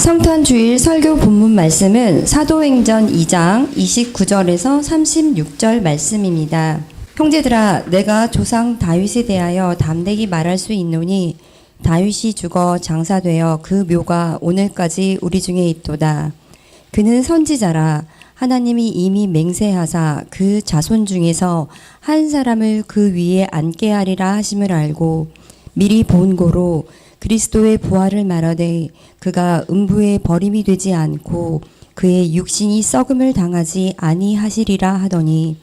성탄주일 설교 본문 말씀은 사도행전 2장 29절에서 36절 말씀입니다. 형제들아, 내가 조상 다윗에 대하여 담대히 말할 수 있노니 다윗이 죽어 장사되어 그 묘가 오늘까지 우리 중에 있도다. 그는 선지자라. 하나님이 이미 맹세하사 그 자손 중에서 한 사람을 그 위에 앉게 하리라 하심을 알고 미리 본 고로 그리스도의 부활을 말하되 그가 음부에 버림이 되지 않고 그의 육신이 썩음을 당하지 아니하시리라 하더니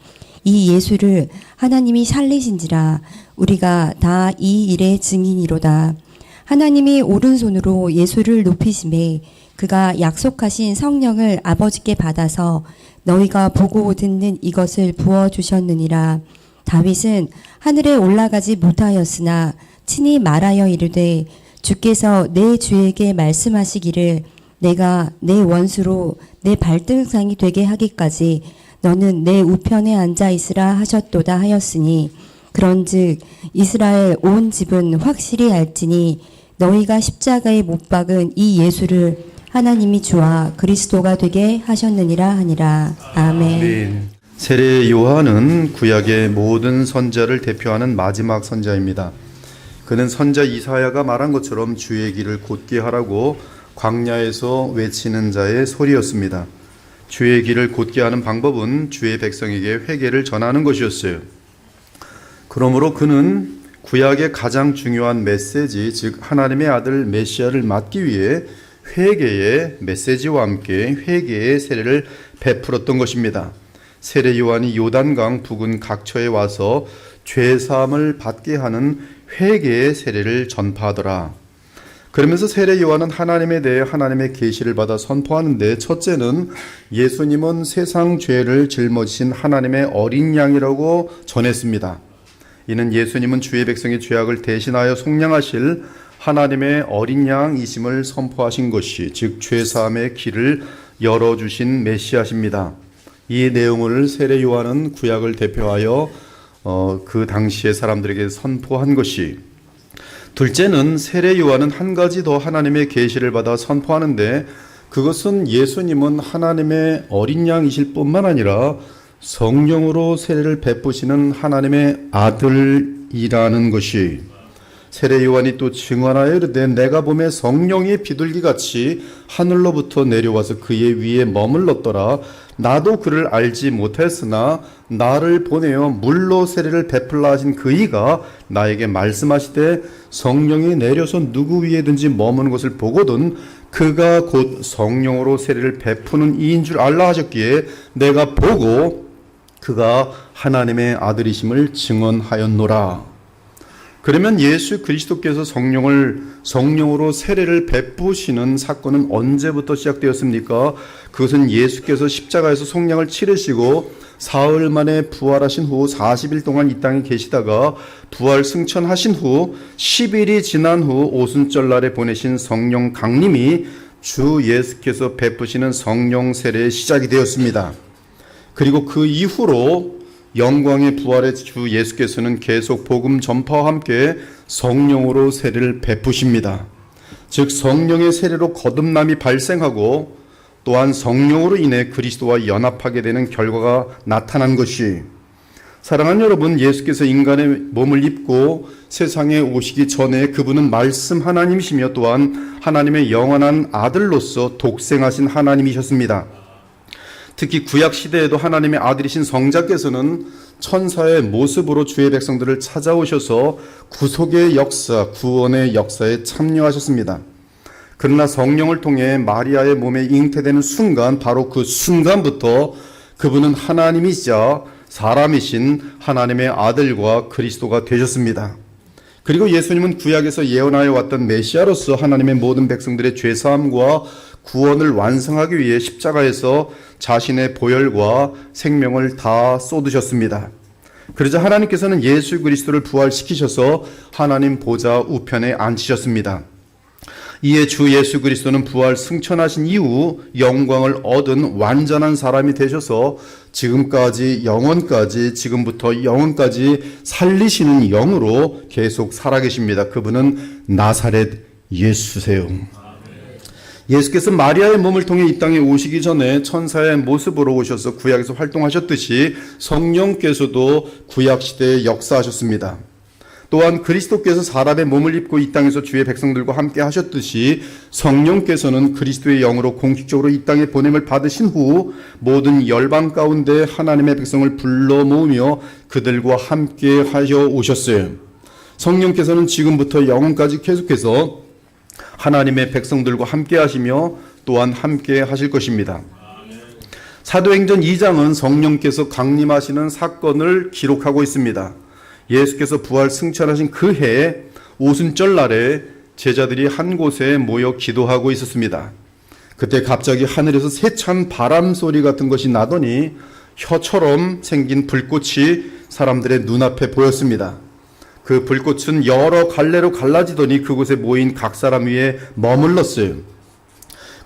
이 예수를 하나님이 살리신지라. 우리가 다 이 일의 증인이로다. 하나님이 오른손으로 예수를 높이심에 그가 약속하신 성령을 아버지께 받아서 너희가 보고 듣는 이것을 부어주셨느니라. 다윗은 하늘에 올라가지 못하였으나 친히 말하여 이르되 주께서 내 주에게 말씀하시기를 내가 내 원수로 내 발등상이 되게 하기까지 너는 내 우편에 앉아 있으라 하셨도다 하였으니 그런즉 이스라엘 온 집은 확실히 알지니 너희가 십자가에 못 박은 이 예수를 하나님이 주와 그리스도가 되게 하셨느니라 하니라. 아멘. 세례 요한은 구약의 모든 선자를 대표하는 마지막 선자입니다. 그는 선자 이사야가 말한 것처럼 주의 길을 곧게 하라고 광야에서 외치는 자의 소리였습니다. 주의 길을 곧게 하는 방법은 주의 백성에게 회개를 전하는 것이었어요. 그러므로 그는 구약의 가장 중요한 메시지, 즉 하나님의 아들 메시아를 맞기 위해 회개의 메시지와 함께 회개의 세례를 베풀었던 것입니다. 세례 요한이 요단강 부근 각처에 와서 죄사함을 받게 하는 회개의 세례를 전파하더라. 그러면서 세례 요한은 하나님에 대해 하나님의 계시를 받아 선포하는데, 첫째는 예수님은 세상 죄를 짊어지신 하나님의 어린 양이라고 전했습니다. 이는 예수님은 주의 백성의 죄악을 대신하여 속량하실 하나님의 어린 양이심을 선포하신 것이, 즉 죄사함의 길을 열어주신 메시아십니다. 이 내용을 세례 요한은 구약을 대표하여 그 당시의 사람들에게 선포한 것이, 둘째는 세례 요한은 한 가지 더 하나님의 계시를 받아 선포하는데, 그것은 예수님은 하나님의 어린 양이실 뿐만 아니라 성령으로 세례를 베푸시는 하나님의 아들이라는 것이, 세례 요한이 또 증언하여 이르되 내가 보매 성령이 비둘기같이 하늘로부터 내려와서 그의 위에 머물렀더라. 나도 그를 알지 못했으나 나를 보내어 물로 세례를 베풀라 하신 그이가 나에게 말씀하시되 성령이 내려서 누구 위에든지 머무는 것을 보거든 그가 곧 성령으로 세례를 베푸는 이인 줄 알라 하셨기에 내가 보고 그가 하나님의 아들이심을 증언하였노라. 그러면 예수 그리스도께서 성령으로 세례를 베푸시는 사건은 언제부터 시작되었습니까? 그것은 예수께서 십자가에서 속량을 치르시고 사흘 만에 부활하신 후 40일 동안 이 땅에 계시다가 부활 승천하신 후 10일이 지난 후 오순절날에 보내신 성령 강림이 주 예수께서 베푸시는 성령 세례의 시작이 되었습니다. 그리고 그 이후로 영광의 부활의 주 예수께서는 계속 복음 전파와 함께 성령으로 세례를 베푸십니다. 즉 성령의 세례로 거듭남이 발생하고 또한 성령으로 인해 그리스도와 연합하게 되는 결과가 나타난 것이, 사랑하는 여러분, 예수께서 인간의 몸을 입고 세상에 오시기 전에 그분은 말씀 하나님이시며 또한 하나님의 영원한 아들로서 독생하신 하나님이셨습니다. 특히 구약 시대에도 하나님의 아들이신 성자께서는 천사의 모습으로 주의 백성들을 찾아오셔서 구속의 역사, 구원의 역사에 참여하셨습니다. 그러나 성령을 통해 마리아의 몸에 잉태되는 순간, 바로 그 순간부터 그분은 하나님이시자 사람이신 하나님의 아들과 그리스도가 되셨습니다. 그리고 예수님은 구약에서 예언하여 왔던 메시아로서 하나님의 모든 백성들의 죄사함과 구원을 완성하기 위해 십자가에서 자신의 보혈과 생명을 다 쏟으셨습니다. 그러자 하나님께서는 예수 그리스도를 부활시키셔서 하나님 보좌 우편에 앉히셨습니다. 이에 주 예수 그리스도는 부활 승천하신 이후 영광을 얻은 완전한 사람이 되셔서 지금까지 영원까지, 지금부터 영원까지 살리시는 영으로 계속 살아계십니다. 그분은 나사렛 예수세요. 예수께서 마리아의 몸을 통해 이 땅에 오시기 전에 천사의 모습으로 오셔서 구약에서 활동하셨듯이 성령께서도 구약 시대에 역사하셨습니다. 또한 그리스도께서 사람의 몸을 입고 이 땅에서 주의 백성들과 함께 하셨듯이 성령께서는 그리스도의 영으로 공식적으로 이 땅에 보냄을 받으신 후 모든 열방 가운데 하나님의 백성을 불러 모으며 그들과 함께 하여 오셨어요. 성령께서는 지금부터 영원까지 계속해서 하나님의 백성들과 함께 하시며 또한 함께 하실 것입니다. 사도행전 2장은 성령께서 강림하시는 사건을 기록하고 있습니다. 예수께서 부활 승천하신 그 해에 오순절 날에 제자들이 한 곳에 모여 기도하고 있었습니다. 그때 갑자기 하늘에서 세찬 바람 소리 같은 것이 나더니 혀처럼 생긴 불꽃이 사람들의 눈앞에 보였습니다. 그 불꽃은 여러 갈래로 갈라지더니 그곳에 모인 각 사람 위에 머물렀어요.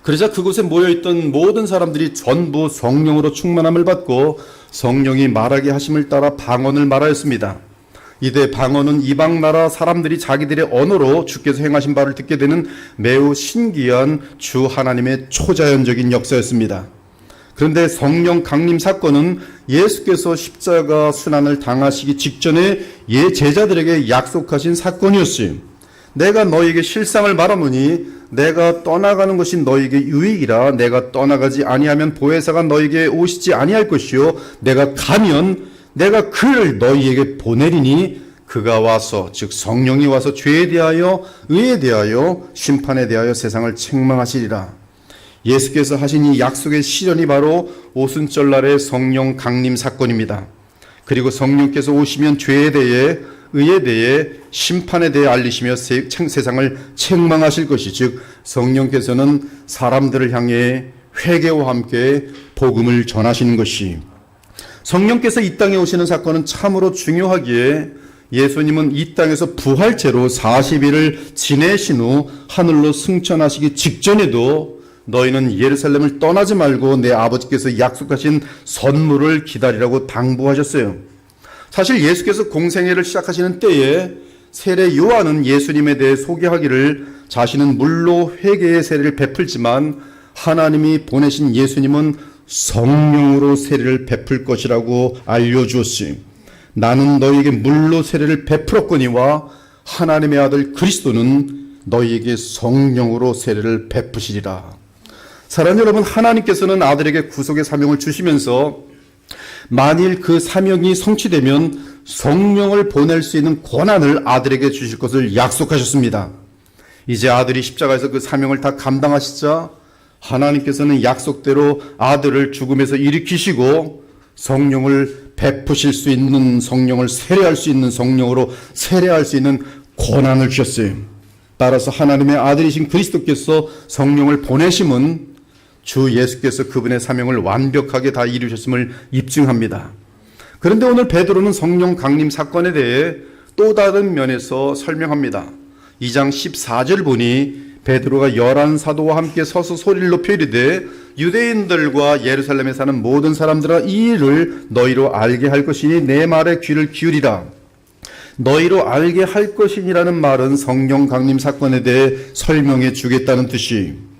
그러자 그곳에 모여있던 모든 사람들이 전부 성령으로 충만함을 받고 성령이 말하게 하심을 따라 방언을 말하였습니다. 이때 방언은 이방 나라 사람들이 자기들의 언어로 주께서 행하신 바를 듣게 되는 매우 신기한 주 하나님의 초자연적인 역사였습니다. 그런데 성령 강림 사건은 예수께서 십자가 순환을 당하시기 직전에 제자들에게 약속하신 사건이었어요. 내가 너희에게 실상을 말하노니 내가 떠나가는 것이 너희에게 유익이라. 내가 떠나가지 아니하면 보혜사가 너희에게 오시지 아니할 것이요 내가 가면 내가 그를 너희에게 보내리니 그가 와서 즉 성령이 와서 죄에 대하여 의에 대하여 심판에 대하여 세상을 책망하시리라. 예수께서 하신 이 약속의 실현이 바로 오순절 날의 성령 강림 사건입니다. 그리고 성령께서 오시면 죄에 대해 의에 대해 심판에 대해 알리시며 세상을 책망하실 것이 즉 성령께서는 사람들을 향해 회개와 함께 복음을 전하시는 것이 성령께서 이 땅에 오시는 사건은 참으로 중요하기에 예수님은 이 땅에서 부활체로 40일을 지내신 후 하늘로 승천하시기 직전에도 너희는 예루살렘을 떠나지 말고 내 아버지께서 약속하신 선물을 기다리라고 당부하셨어요. 사실 예수께서 공생애를 시작하시는 때에 세례 요한은 예수님에 대해 소개하기를 자신은 물로 회개의 세례를 베풀지만 하나님이 보내신 예수님은 성령으로 세례를 베풀 것이라고 알려주었어요. 나는 너희에게 물로 세례를 베풀었거니와 하나님의 아들 그리스도는 너희에게 성령으로 세례를 베푸시리라. 사랑하는 여러분, 하나님께서는 아들에게 구속의 사명을 주시면서 만일 그 사명이 성취되면 성령을 보낼 수 있는 권한을 아들에게 주실 것을 약속하셨습니다. 이제 아들이 십자가에서 그 사명을 다 감당하시자 하나님께서는 약속대로 아들을 죽음에서 일으키시고 성령을 베푸실 수 있는 성령을 세례할 수 있는 성령으로 세례할 수 있는 권한을 주셨어요. 따라서 하나님의 아들이신 그리스도께서 성령을 보내심은 주 예수께서 그분의 사명을 완벽하게 다 이루셨음을 입증합니다. 그런데 오늘 베드로는 성령 강림 사건에 대해 또 다른 면에서 설명합니다. 2장 14절 보니 베드로가 11사도와 함께 서서 소리를 높여 이르되 유대인들과 예루살렘에 사는 모든 사람들아 이 일을 너희로 알게 할 것이니 내 말에 귀를 기울이라. 너희로 알게 할 것이니라는 말은 성령 강림 사건에 대해 설명해 주겠다는 뜻이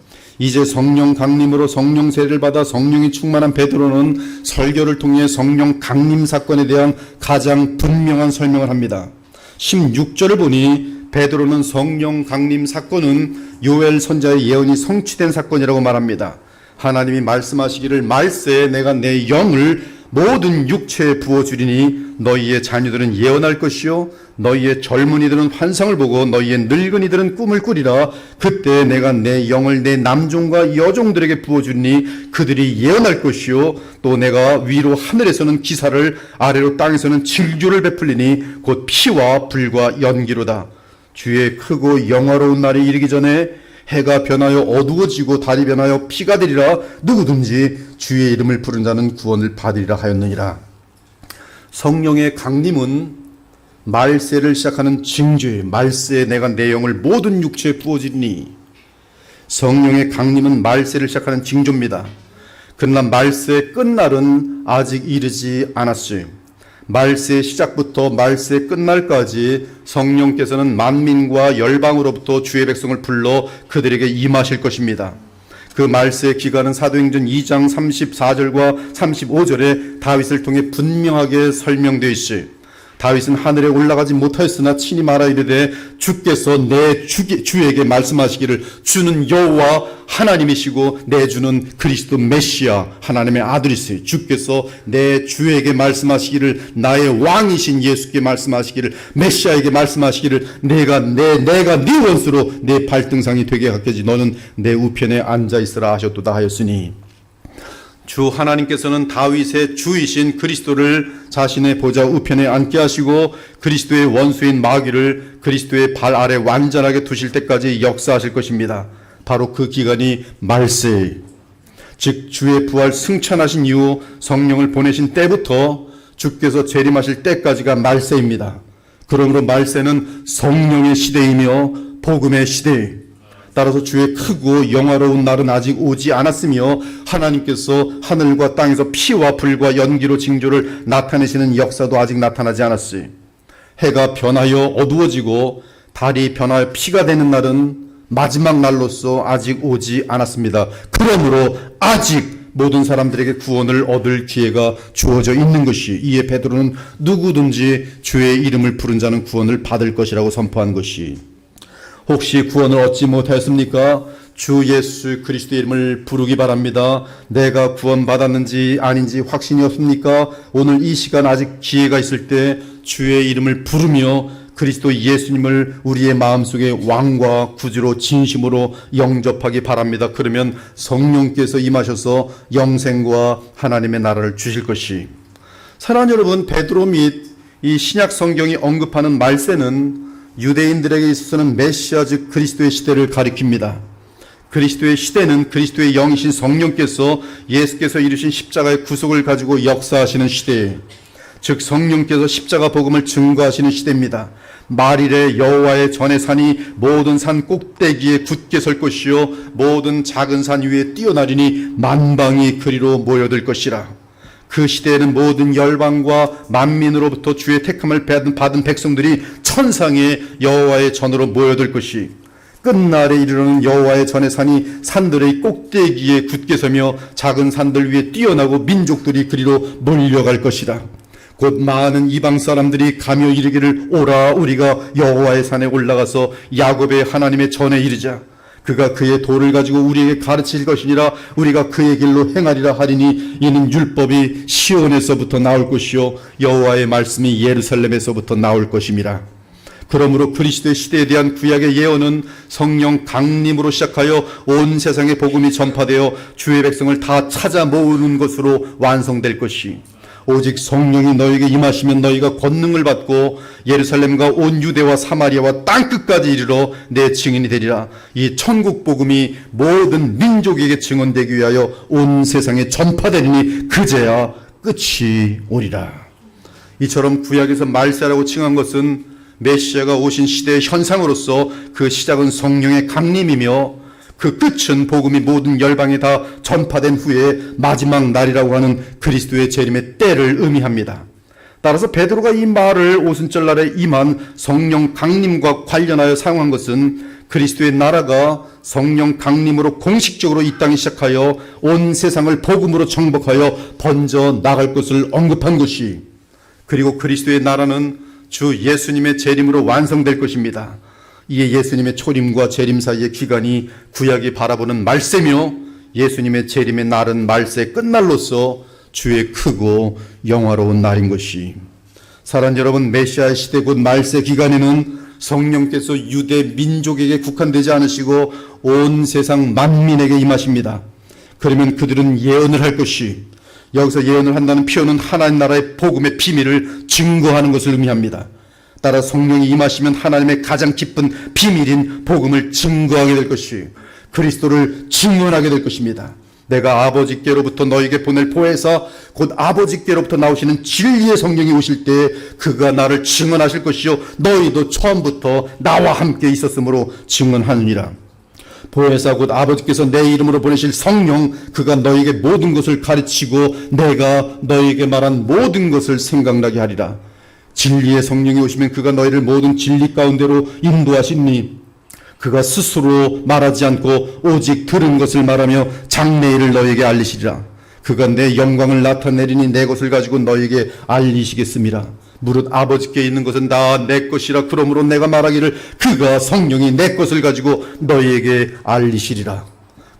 이제 성령 강림으로 성령 세례를 받아 성령이 충만한 베드로는 설교를 통해 성령 강림 사건에 대한 가장 분명한 설명을 합니다. 16절을 보니 베드로는 성령 강림 사건은 요엘 선지자의 예언이 성취된 사건이라고 말합니다. 하나님이 말씀하시기를 말세에 내가 내 영을 모든 육체에 부어주리니 너희의 자녀들은 예언할 것이요 너희의 젊은이들은 환상을 보고 너희의 늙은이들은 꿈을 꾸리라. 그때 내가 내 영을 내 남종과 여종들에게 부어주리니 그들이 예언할 것이요 또 내가 위로 하늘에서는 기사를 아래로 땅에서는 징조를 베풀리니 곧 피와 불과 연기로다. 주의 크고 영화로운 날이 이르기 전에 해가 변하여 어두워지고 달이 변하여 피가 되리라. 누구든지 주의 이름을 부른 자는 구원을 받으리라 하였느니라. 성령의 강림은 말세를 시작하는 징조예요. 말세에 내가 내 영을 모든 육체에 부어주리니. 성령의 강림은 말세를 시작하는 징조입니다. 그러나 말세의 끝날은 아직 이르지 않았어요. 말세의 시작부터 말세의 끝날까지 성령께서는 만민과 열방으로부터 주의 백성을 불러 그들에게 임하실 것입니다. 그 말세의 기간은 사도행전 2장 34절과 35절에 다윗을 통해 분명하게 설명되어 있시 다윗은 하늘에 올라가지 못하였으나 친히 말하 이르되 주께서 내 주에게 말씀하시기를 주는 여호와 하나님이시고 내 주는 그리스도 메시아 하나님의 아들이시니 주께서 내 주에게 말씀하시기를 나의 왕이신 예수께 말씀하시기를 메시아에게 말씀하시기를 내가 네 원수로 내 발등상이 되게 하겠지 너는 내 우편에 앉아 있으라 하셨도다 하였으니 주 하나님께서는 다윗의 주이신 그리스도를 자신의 보좌 우편에 앉게 하시고 그리스도의 원수인 마귀를 그리스도의 발 아래 완전하게 두실 때까지 역사하실 것입니다. 바로 그 기간이 말세, 즉 주의 부활 승천하신 이후 성령을 보내신 때부터 주께서 재림하실 때까지가 말세입니다. 그러므로 말세는 성령의 시대이며 복음의 시대, 따라서 주의 크고 영화로운 날은 아직 오지 않았으며 하나님께서 하늘과 땅에서 피와 불과 연기로 징조를 나타내시는 역사도 아직 나타나지 않았어요. 해가 변하여 어두워지고 달이 변하여 피가 되는 날은 마지막 날로서 아직 오지 않았습니다. 그러므로 아직 모든 사람들에게 구원을 얻을 기회가 주어져 있는 것이, 이에 베드로는 누구든지 주의 이름을 부른 자는 구원을 받을 것이라고 선포한 것이, 혹시 구원을 얻지 못하였습니까? 주 예수 그리스도의 이름을 부르기 바랍니다. 내가 구원받았는지 아닌지 확신이 없습니까? 오늘 이 시간 아직 기회가 있을 때 주의 이름을 부르며 그리스도 예수님을 우리의 마음속에 왕과 구주로 진심으로 영접하기 바랍니다. 그러면 성령께서 임하셔서 영생과 하나님의 나라를 주실 것이, 사랑하는 여러분, 베드로 및 이 신약 성경이 언급하는 말세는 유대인들에게 있어서는 메시아 즉 그리스도의 시대를 가리킵니다. 그리스도의 시대는 그리스도의 영이신 성령께서 예수께서 이루신 십자가의 구속을 가지고 역사하시는 시대, 즉 성령께서 십자가 복음을 증거하시는 시대입니다. 말일에 여호와의 전의 산이 모든 산 꼭대기에 굳게 설 것이요 모든 작은 산 위에 뛰어나리니 만방이 그리로 모여들 것이라. 그 시대에는 모든 열방과 만민으로부터 주의 택함을 받은 백성들이 천상의 여호와의 전으로 모여들 것이, 끝날에 이르러는 여호와의 전의 산이 산들의 꼭대기에 굳게 서며 작은 산들 위에 뛰어나고 민족들이 그리로 몰려갈 것이라. 곧 많은 이방 사람들이 가며 이르기를 오라 우리가 여호와의 산에 올라가서 야곱의 하나님의 전에 이르자. 그가 그의 도를 가지고 우리에게 가르칠 것이니라. 우리가 그의 길로 행하리라 하리니 이는 율법이 시온에서부터 나올 것이요 여호와의 말씀이 예루살렘에서부터 나올 것임이라. 그러므로 그리스도의 시대에 대한 구약의 예언은 성령 강림으로 시작하여 온 세상에 복음이 전파되어 주의 백성을 다 찾아 모으는 것으로 완성될 것이, 오직 성령이 너에게 임하시면 너희가 권능을 받고 예루살렘과 온 유대와 사마리아와 땅끝까지 이르러 내 증인이 되리라. 이 천국 복음이 모든 민족에게 증언되기 위하여 온 세상에 전파되리니 그제야 끝이 오리라. 이처럼 구약에서 말세라고 칭한 것은 메시아가 오신 시대의 현상으로서 그 시작은 성령의 강림이며 그 끝은 복음이 모든 열방에 다 전파된 후에 마지막 날이라고 하는 그리스도의 재림의 때를 의미합니다. 따라서 베드로가 이 말을 오순절날에 임한 성령 강림과 관련하여 사용한 것은 그리스도의 나라가 성령 강림으로 공식적으로 이 땅에 시작하여 온 세상을 복음으로 정복하여 번져 나갈 것을 언급한 것이, 그리고 그리스도의 나라는 주 예수님의 재림으로 완성될 것입니다. 이에 예수님의 초림과 재림 사이의 기간이 구약이 바라보는 말세며 예수님의 재림의 날은 말세 끝날로서 주의 크고 영화로운 날인 것이, 사랑하는 여러분, 메시아의 시대 곧 말세 기간에는 성령께서 유대 민족에게 국한되지 않으시고 온 세상 만민에게 임하십니다. 그러면 그들은 예언을 할 것이, 여기서 예언을 한다는 표현은 하나님 나라의 복음의 비밀을 증거하는 것을 의미합니다. 따라 성령이 임하시면 하나님의 가장 기쁜 비밀인 복음을 증거하게 될 것이, 그리스도를 증언하게 될 것입니다. 내가 아버지께로부터 너에게 보낼 보혜사 곧 아버지께로부터 나오시는 진리의 성령이 오실 때 그가 나를 증언하실 것이요 너희도 처음부터 나와 함께 있었으므로 증언하느니라. 보혜사 곧 아버지께서 내 이름으로 보내실 성령, 그가 너희에게 모든 것을 가르치고 내가 너희에게 말한 모든 것을 생각나게 하리라. 진리의 성령이 오시면 그가 너희를 모든 진리 가운데로 인도하시니 그가 스스로 말하지 않고 오직 들은 것을 말하며 장래일을 너에게 알리시리라. 그가 내 영광을 나타내리니 내 것을 가지고 너에게 알리시겠습니다. 무릇 아버지께 있는 것은 다 내 것이라. 그러므로 내가 말하기를 그가 성령이 내 것을 가지고 너희에게 알리시리라.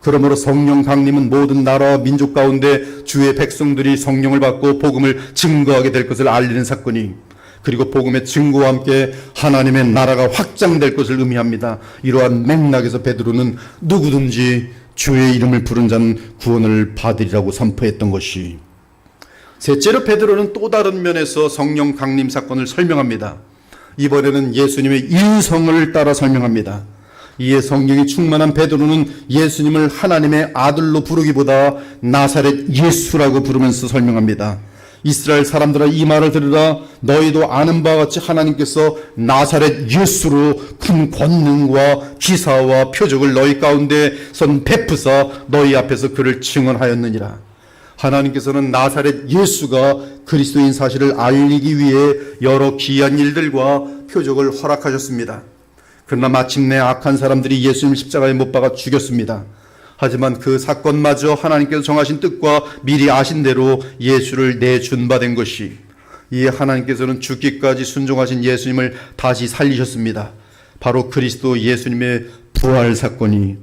그러므로 성령 강림은 모든 나라와 민족 가운데 주의 백성들이 성령을 받고 복음을 증거하게 될 것을 알리는 사건이, 그리고 복음의 증거와 함께 하나님의 나라가 확장될 것을 의미합니다. 이러한 맥락에서 베드로는 누구든지 주의 이름을 부른 자는 구원을 받으리라고 선포했던 것이, 셋째로 베드로는 또 다른 면에서 성령 강림 사건을 설명합니다. 이번에는 예수님의 인성을 따라 설명합니다. 이에 성령이 충만한 베드로는 예수님을 하나님의 아들로 부르기보다 나사렛 예수라고 부르면서 설명합니다. 이스라엘 사람들아, 이 말을 들으라. 너희도 아는 바와 같이 하나님께서 나사렛 예수로 큰 권능과 기사와 표적을 너희 가운데 선 베푸사 너희 앞에서 그를 증언하였느니라. 하나님께서는 나사렛 예수가 그리스도인 사실을 알리기 위해 여러 기이한 일들과 표적을 허락하셨습니다. 그러나 마침내 악한 사람들이 예수님을 십자가에 못 박아 죽였습니다. 하지만 그 사건마저 하나님께서 정하신 뜻과 미리 아신 대로 예수를 내준 바 된 것이, 이에 하나님께서는 죽기까지 순종하신 예수님을 다시 살리셨습니다. 바로 그리스도 예수님의 부활 사건이,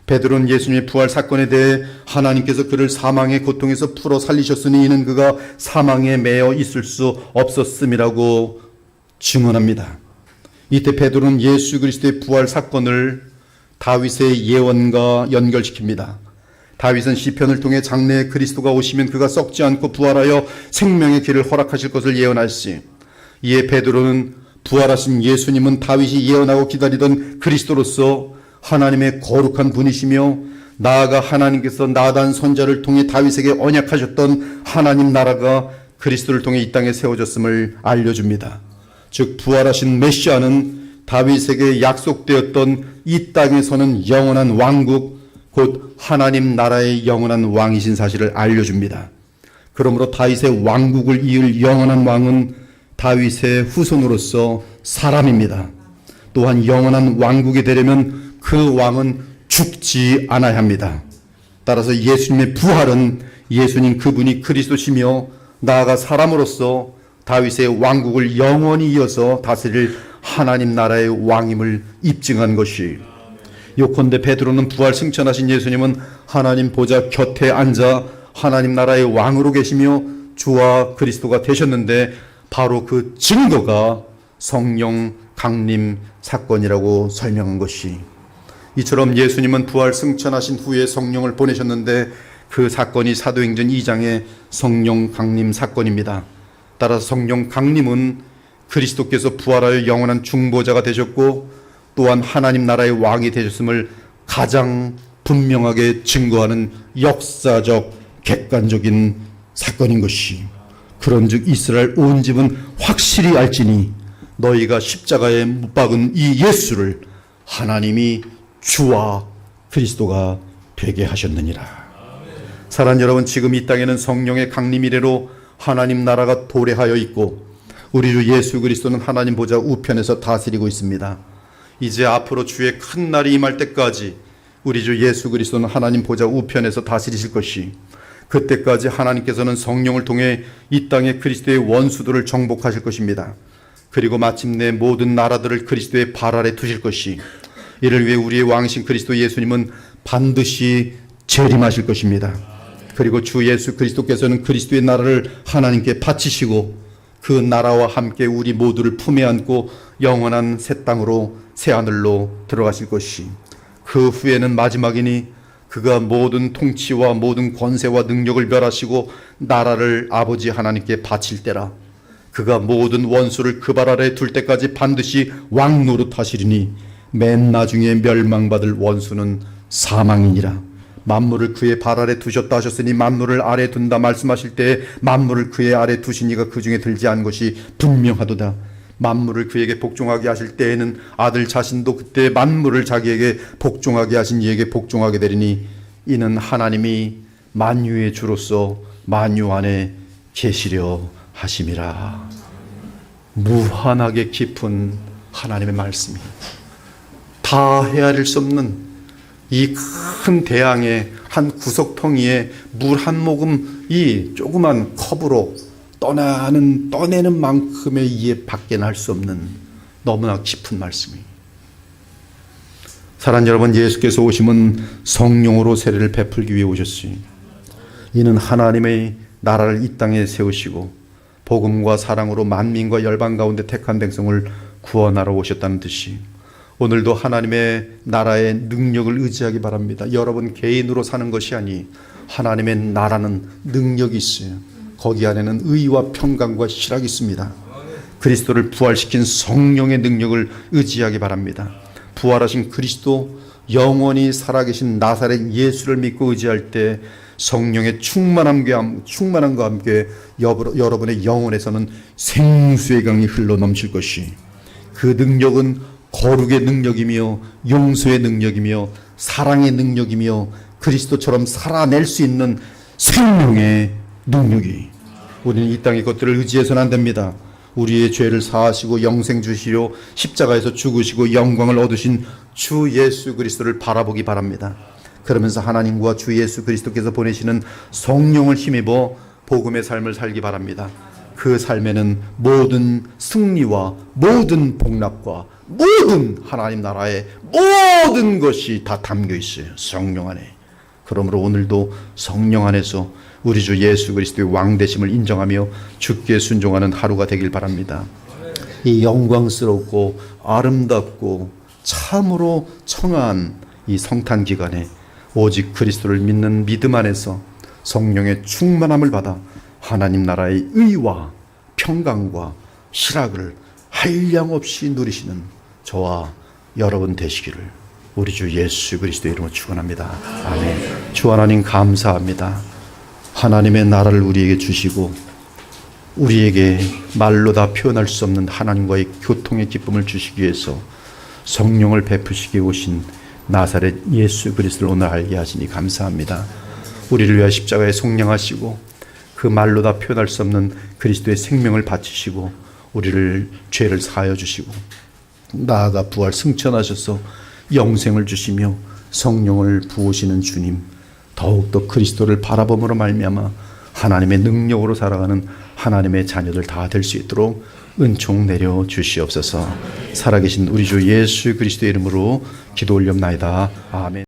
베드로는 예수님의 부활 사건에 대해 하나님께서 그를 사망의 고통에서 풀어 살리셨으니 이는 그가 사망에 매여 있을 수 없었음이라고 증언합니다. 이때 베드로는 예수 그리스도의 부활 사건을 다윗의 예언과 연결시킵니다. 다윗은 시편을 통해 장래에 그리스도가 오시면 그가 썩지 않고 부활하여 생명의 길을 허락하실 것을 예언하시, 이에 베드로는 부활하신 예수님은 다윗이 예언하고 기다리던 그리스도로서 하나님의 거룩한 분이시며 나아가 하나님께서 나단 선자를 통해 다윗에게 언약하셨던 하나님 나라가 그리스도를 통해 이 땅에 세워졌음을 알려줍니다. 즉 부활하신 메시아는 다윗에게 약속되었던 이 땅에서는 영원한 왕국, 곧 하나님 나라의 영원한 왕이신 사실을 알려줍니다. 그러므로 다윗의 왕국을 이을 영원한 왕은 다윗의 후손으로서 사람입니다. 또한 영원한 왕국이 되려면 그 왕은 죽지 않아야 합니다. 따라서 예수님의 부활은 예수님 그분이 그리스도시며 나아가 사람으로서 다윗의 왕국을 영원히 이어서 다스릴 하나님 나라의 왕임을 입증한 것이, 요컨대 베드로는 부활 승천하신 예수님은 하나님 보좌 곁에 앉아 하나님 나라의 왕으로 계시며 주와 그리스도가 되셨는데 바로 그 증거가 성령 강림 사건이라고 설명한 것이, 이처럼 예수님은 부활 승천하신 후에 성령을 보내셨는데 그 사건이 사도행전 2장의 성령 강림 사건입니다. 따라서 성령 강림은 그리스도께서 부활하여 영원한 중보자가 되셨고 또한 하나님 나라의 왕이 되셨음을 가장 분명하게 증거하는 역사적 객관적인 사건인 것이, 그런즉 이스라엘 온 집은 확실히 알지니 너희가 십자가에 못 박은 이 예수를 하나님이 주와 그리스도가 되게 하셨느니라. 사랑하는 여러분, 지금 이 땅에는 성령의 강림 이래로 하나님 나라가 도래하여 있고 우리 주 예수 그리스도는 하나님 보좌 우편에서 다스리고 있습니다. 이제 앞으로 주의 큰 날이 임할 때까지 우리 주 예수 그리스도는 하나님 보좌 우편에서 다스리실 것이, 그때까지 하나님께서는 성령을 통해 이 땅의 그리스도의 원수들을 정복하실 것입니다. 그리고 마침내 모든 나라들을 그리스도의 발 아래 두실 것이, 이를 위해 우리의 왕이신 그리스도 예수님은 반드시 재림하실 것입니다. 그리고 주 예수 그리스도께서는 그리스도의 나라를 하나님께 바치시고 그 나라와 함께 우리 모두를 품에 안고 영원한 새 땅으로 새 하늘로 들어가실 것이, 그 후에는 마지막이니 그가 모든 통치와 모든 권세와 능력을 멸하시고 나라를 아버지 하나님께 바칠 때라. 그가 모든 원수를 그 발 아래 둘 때까지 반드시 왕 노릇하시리니 맨 나중에 멸망받을 원수는 사망이니라. 만물을 그의 발 아래 두셨다 하셨으니 만물을 아래 둔다 말씀하실 때 만물을 그의 아래 두신 이가 그 중에 들지 않은 것이 분명하도다. 만물을 그에게 복종하게 하실 때에는 아들 자신도 그때 만물을 자기에게 복종하게 하신 이에게 복종하게 되리니 이는 하나님이 만유의 주로서 만유 안에 계시려 하심이라. 무한하게 깊은 하나님의 말씀이 다 헤아릴 수 없는 이 큰 대양의 한 구석텅이에 물 한 모금이 조그만 컵으로 떠내는 만큼의 이해 밖에 날 수 없는 너무나 깊은 말씀이. 사랑하는 여러분, 예수께서 오심은 성령으로 세례를 베풀기 위해 오셨으니 이는 하나님의 나라를 이 땅에 세우시고 복음과 사랑으로 만민과 열방 가운데 택한 백성을 구원하러 오셨다는 뜻이, 오늘도 하나님의 나라의 능력을 의지하기 바랍니다. 여러분 개인으로 사는 것이 아니 하나님의 나라는 능력이 있어요. 거기 안에는 의와 평강과 실학이 있습니다. 그리스도를 부활시킨 성령의 능력을 의지하기 바랍니다. 부활하신 그리스도, 영원히 살아계신 나사렛 예수를 믿고 의지할 때 성령의 충만함과 함께 여러분의 영혼에서는 생수의 강이 흘러 넘칠 것이, 그 능력은 거룩의 능력이며 용서의 능력이며 사랑의 능력이며 그리스도처럼 살아낼 수 있는 생명의 능력이, 우리는 이 땅의 것들을 의지해서는 안 됩니다. 우리의 죄를 사하시고 영생 주시려 십자가에서 죽으시고 영광을 얻으신 주 예수 그리스도를 바라보기 바랍니다. 그러면서 하나님과 주 예수 그리스도께서 보내시는 성령을 힘입어 복음의 삶을 살기 바랍니다. 그 삶에는 모든 승리와 모든 복락과 모든 하나님 나라의 모든 것이 다 담겨 있어요. 성령 안에. 그러므로 오늘도 성령 안에서 우리 주 예수 그리스도의 왕되심을 인정하며 주께 순종하는 하루가 되길 바랍니다. 이 영광스럽고 아름답고 참으로 청아한 이 성탄 기간에 오직 그리스도를 믿는 믿음 안에서 성령의 충만함을 받아 하나님 나라의 의와 평강과 실학을 한량없이 누리시는 저와 여러분 되시기를 우리 주 예수 그리스도의 이름으로 축원합니다. 아멘. 주 하나님 감사합니다. 하나님의 나라를 우리에게 주시고 우리에게 말로 다 표현할 수 없는 하나님과의 교통의 기쁨을 주시기 위해서 성령을 베푸시기 오신 나사렛 예수 그리스도를 오늘 알게 하시니 감사합니다. 우리를 위하여 십자가에 속량하시고 그 말로 다 표현할 수 없는 그리스도의 생명을 바치시고 우리를 죄를 사하여 주시고 나아가 부활 승천하셔서 영생을 주시며 성령을 부으시는 주님, 더욱더 그리스도를 바라봄으로 말미암아 하나님의 능력으로 살아가는 하나님의 자녀들 다 될 수 있도록 은총 내려 주시옵소서. 살아계신 우리 주 예수 그리스도의 이름으로 기도 올렵나이다. 아멘.